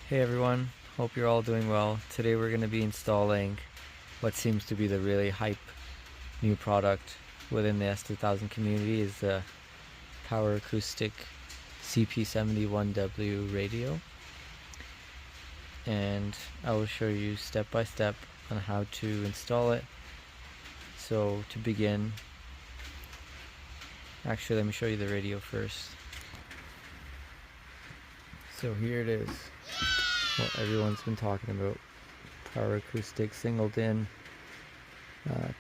Hey everyone, hope you're all doing well. Today we're going to be installing what seems to be the really hype new product within the S2000 community is the Power Acoustik CP-71W radio, and I will show you step by step on how to install it. So to begin, actually let me show you the radio first. So here it is, what everyone's been talking about. Power Acoustik singled in,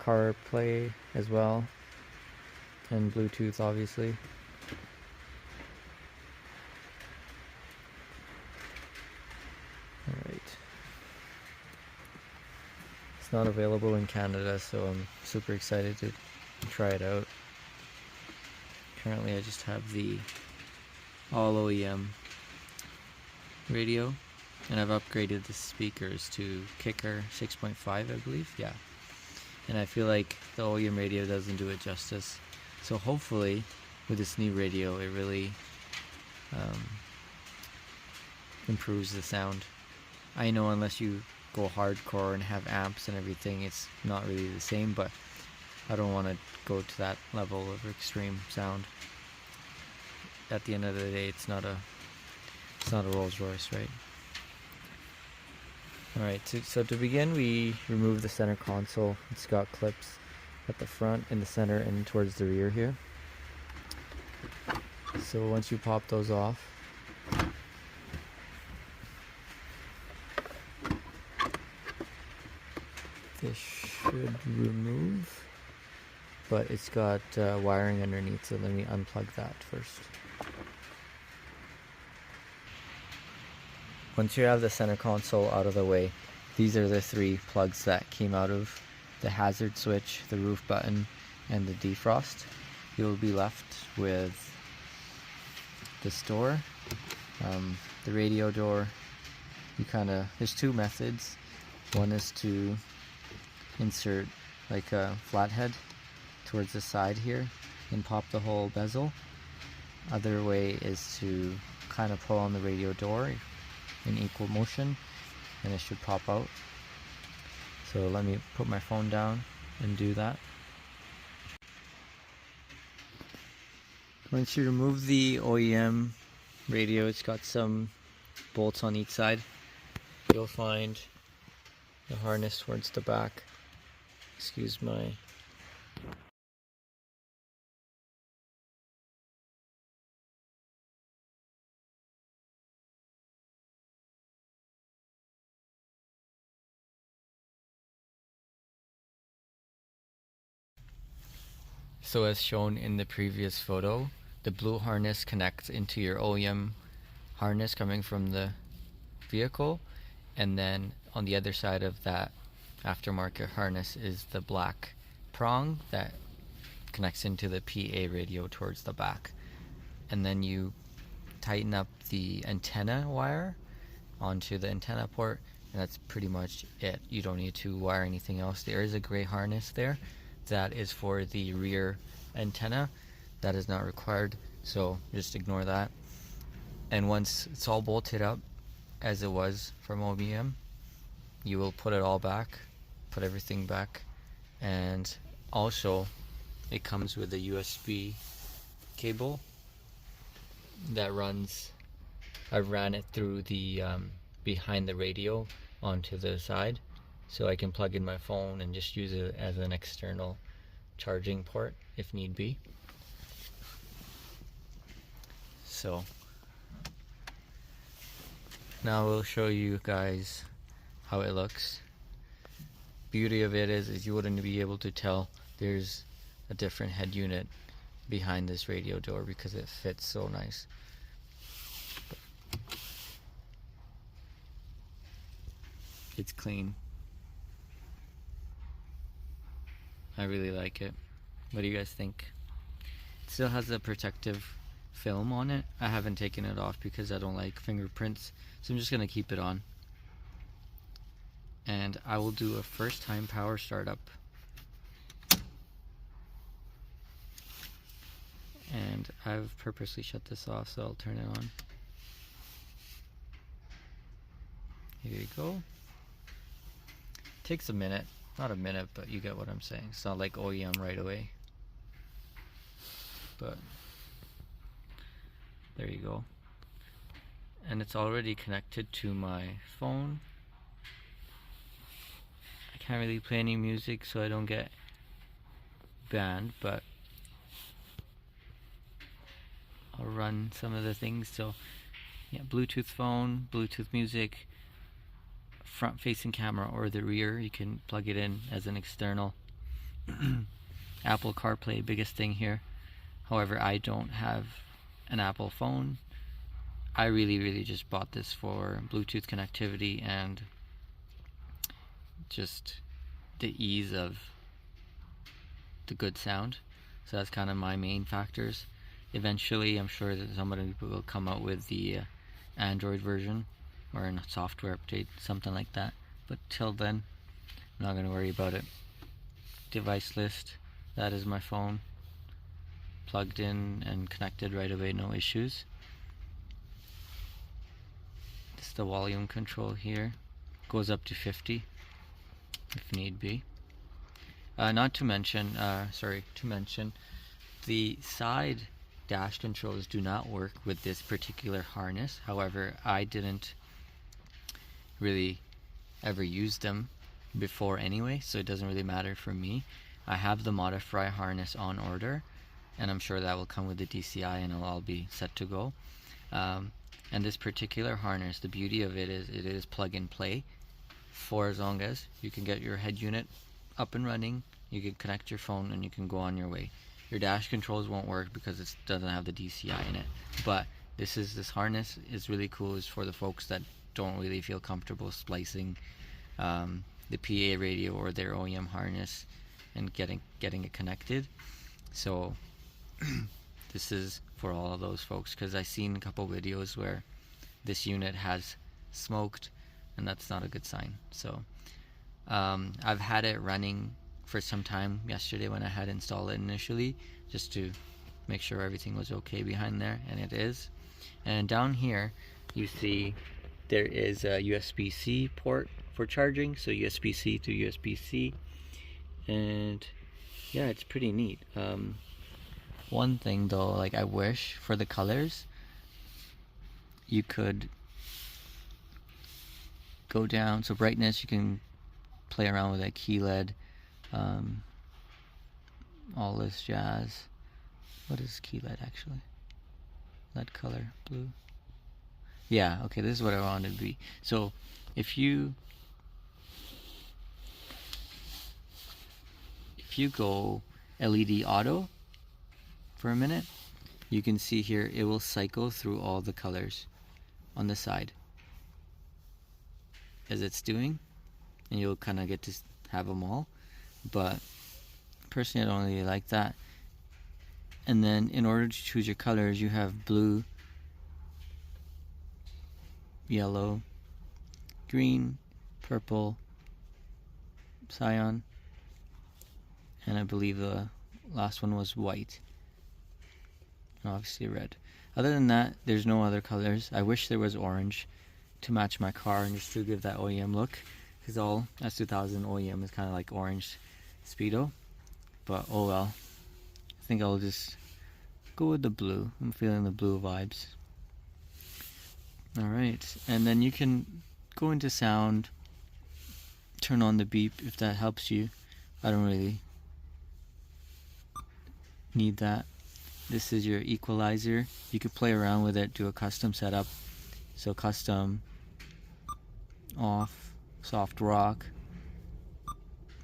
CarPlay as well, and Bluetooth obviously. Alright. It's not available in Canada, so I'm super excited to try it out. Currently I just have the all OEM radio, and I've upgraded the speakers to Kicker 6.5, I believe, yeah. And I feel like the OEM radio doesn't do it justice. So hopefully with this new radio it really improves the sound. I know unless you go hardcore and have amps and everything, it's not really the same, but I don't want to go to that level of extreme sound. At the end of the day, it's not a Rolls Royce, right? Alright, so to begin, we remove the center console. It's got clips at the front, in the center, and towards the rear here. So once you pop those off, this should remove, but it's got wiring underneath, so let me unplug that first. Once you have the center console out of the way, these are the three plugs that came out of the hazard switch, the roof button, and the defrost. You'll be left with this door, the radio door. There's two methods. One is to insert like a flathead towards the side here and pop the whole bezel. Other way is to kind of pull on the radio door in equal motion, and it should pop out. So let me put my phone down and do that. Once you remove the OEM radio, it's got some bolts on each side. You'll find the harness towards the back. Excuse my So as shown in the previous photo, the blue harness connects into your OEM harness coming from the vehicle, and then on the other side of that aftermarket harness is the black prong that connects into the PA radio towards the back. And then you tighten up the antenna wire onto the antenna port, and that's pretty much it. You don't need to wire anything else. There is a gray harness there that is for the rear antenna. That is not required, so just ignore that. And once it's all bolted up as it was from OEM, you will put it all back, put everything back, and also it comes with a USB cable that runs. I ran it through the behind the radio onto the side, so I can plug in my phone and just use it as an external charging port if need be. So now we'll show you guys how it looks. Beauty of it is you wouldn't be able to tell there's a different head unit behind this radio door because it fits so nice. It's clean. I really like it. What do you guys think? It still has a protective film on it. I haven't taken it off because I don't like fingerprints, so I'm just gonna keep it on. And I will do a first time power startup. And I've purposely shut this off, so I'll turn it on. Here you go. Takes a minute, not a minute, but you get what I'm saying. It's not like OEM right away, but there you go. And it's already connected to my phone. I can't really play any music so I don't get banned, but I'll run some of the things. So yeah, Bluetooth phone, Bluetooth music, front facing camera or the rear, you can plug it in as an external. Apple CarPlay, biggest thing here. However, I don't have an Apple phone. I really just bought this for Bluetooth connectivity and just the ease of the good sound. So that's kind of my main factors. Eventually, I'm sure that somebody will come out with the Android version or a software update, something like that. But till then, I'm not going to worry about it. Device list, that is my phone. Plugged in and connected right away, no issues. This is the volume control here. Goes up to 50 if need be. To mention, the side dash controls do not work with this particular harness. However, I didn't really ever use them before anyway, so it doesn't really matter for me. I have the Modify harness on order, and I'm sure that will come with the DCI and it'll all be set to go. And this particular harness, the beauty of it is plug and play. For as long as you can get your head unit up and running, you can connect your phone and you can go on your way. Your dash controls won't work because it doesn't have the DCI in it. But this harness is really cool. It's for the folks that don't really feel comfortable splicing the PA radio or their OEM harness and getting it connected. So this is for all of those folks, because I've seen a couple videos where this unit has smoked, and that's not a good sign. So I've had it running for some time yesterday when I had installed it initially, just to make sure everything was okay behind there, and it is. And down here you see there is a USB-C port for charging, so USB-C to USB-C, and yeah, it's pretty neat. One thing though, like, I wish for the colors you could go down, so brightness, you can play around with that key LED, all this jazz. What is key LED actually? LED color, blue. Yeah, okay, this is what I wanted to be. So if you go LED auto for a minute, you can see here it will cycle through all the colors on the side as it's doing, and you'll kind of get to have them all. But personally, I don't really like that. And then in order to choose your colors, you have blue, yellow, green, purple, cyan, and I believe the last one was white, and obviously red. Other than that, there's no other colors. I wish there was orange to match my car and just to give that OEM look, because all S2000 OEM is kind of like orange Speedo, but oh well. I think I'll just go with the blue. I'm feeling the blue vibes. Alright, and then you can go into sound, turn on the beep if that helps you. I don't really need that. This is your equalizer. You could play around with it, do a custom setup. So custom, off, soft rock,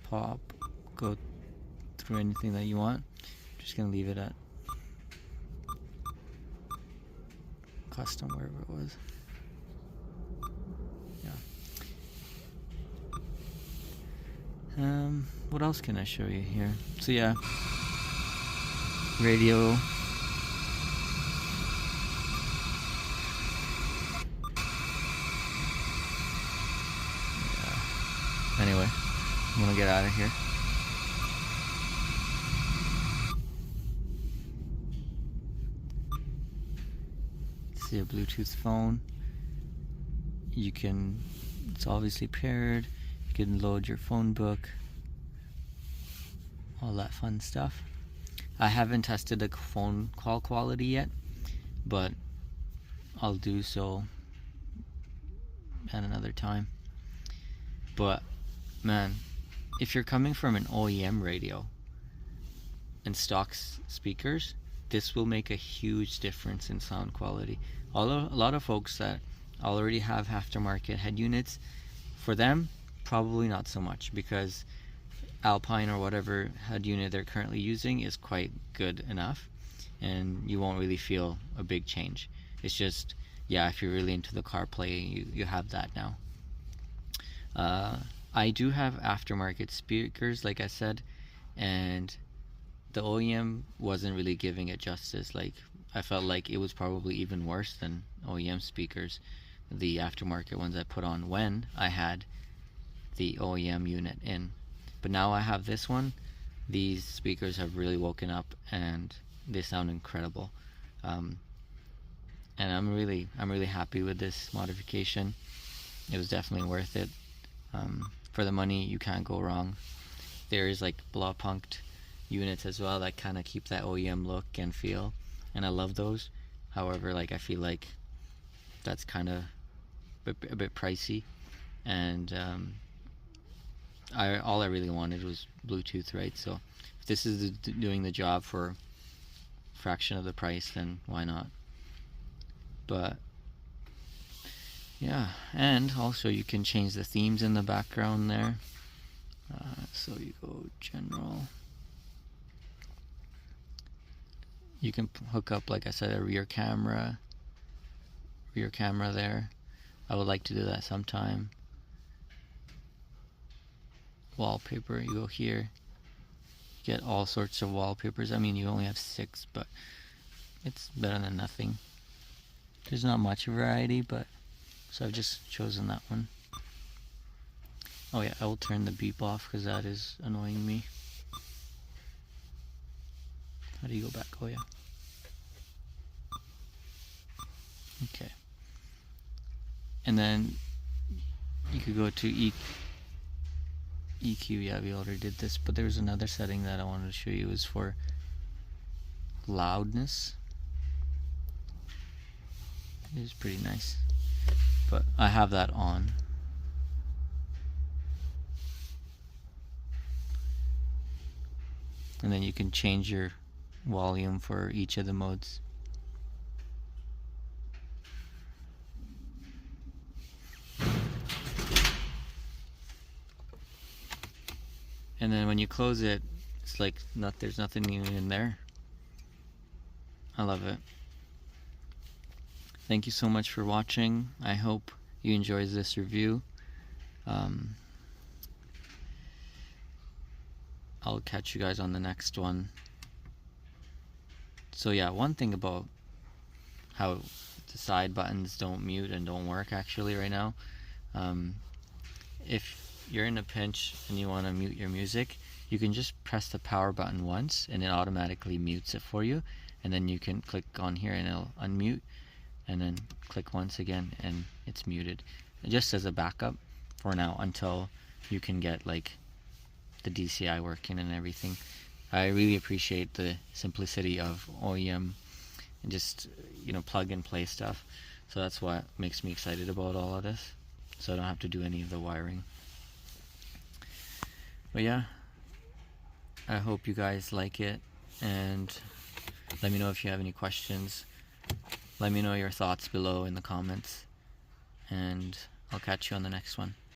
pop, go through anything that you want. I'm just gonna leave it at custom, wherever it was. Yeah. What else can I show you here? So yeah, radio. Yeah. Anyway, I'm gonna get out of here. See a Bluetooth phone. You can It's obviously paired. You can load your phone book, all that fun stuff. I haven't tested the phone call quality yet, but I'll do so at another time. But man, if you're coming from an OEM radio and stock speakers, this will make a huge difference in sound quality. A lot of folks that already have aftermarket head units, for them probably not so much, because Alpine or whatever head unit they're currently using is quite good enough, and you won't really feel a big change. It's just, yeah, if you're really into the CarPlay, you have that now. I do have aftermarket speakers, like I said, and the OEM wasn't really giving it justice. Like, I felt like it was probably even worse than OEM speakers, the aftermarket ones I put on when I had the OEM unit in. But now I have this one. These speakers have really woken up and they sound incredible. And I'm really happy with this modification. It was definitely worth it. For the money, you can't go wrong. There is like blow punked units as well that kind of keep that OEM look and feel, and I love those. However, like, I feel like that's kind of a bit pricey, and all I really wanted was Bluetooth, right? So if this is doing the job for a fraction of the price, then why not? But yeah, and also you can change the themes in the background there. So you go general. You can hook up, like I said, a rear camera there. I would like to do that sometime. Wallpaper, you go here, you get all sorts of wallpapers. I mean, you only have 6, but it's better than nothing. There's not much variety, but so I've just chosen that one. Oh yeah, I will turn the beep off because that is annoying me. How do you go back? Oh yeah. Okay. And then you could go to EQ. Yeah, we already did this, but there's another setting that I wanted to show you, is for loudness. It is pretty nice, but I have that on. And then you can change your volume for each of the modes. And then when you close it, it's like there's nothing even in there. I love it. Thank you so much for watching. I hope you enjoyed this review. I'll catch you guys on the next one. So yeah, one thing about how the side buttons don't mute and don't work actually right now, if you're in a pinch and you want to mute your music, you can just press the power button once and it automatically mutes it for you, and then you can click on here and it'll unmute, and then click once again and it's muted, just as a backup for now until you can get like the DCI working and everything. I really appreciate the simplicity of OEM and just, plug and play stuff. So that's what makes me excited about all of this, so I don't have to do any of the wiring. But yeah, I hope you guys like it, and let me know if you have any questions. Let me know your thoughts below in the comments, and I'll catch you on the next one.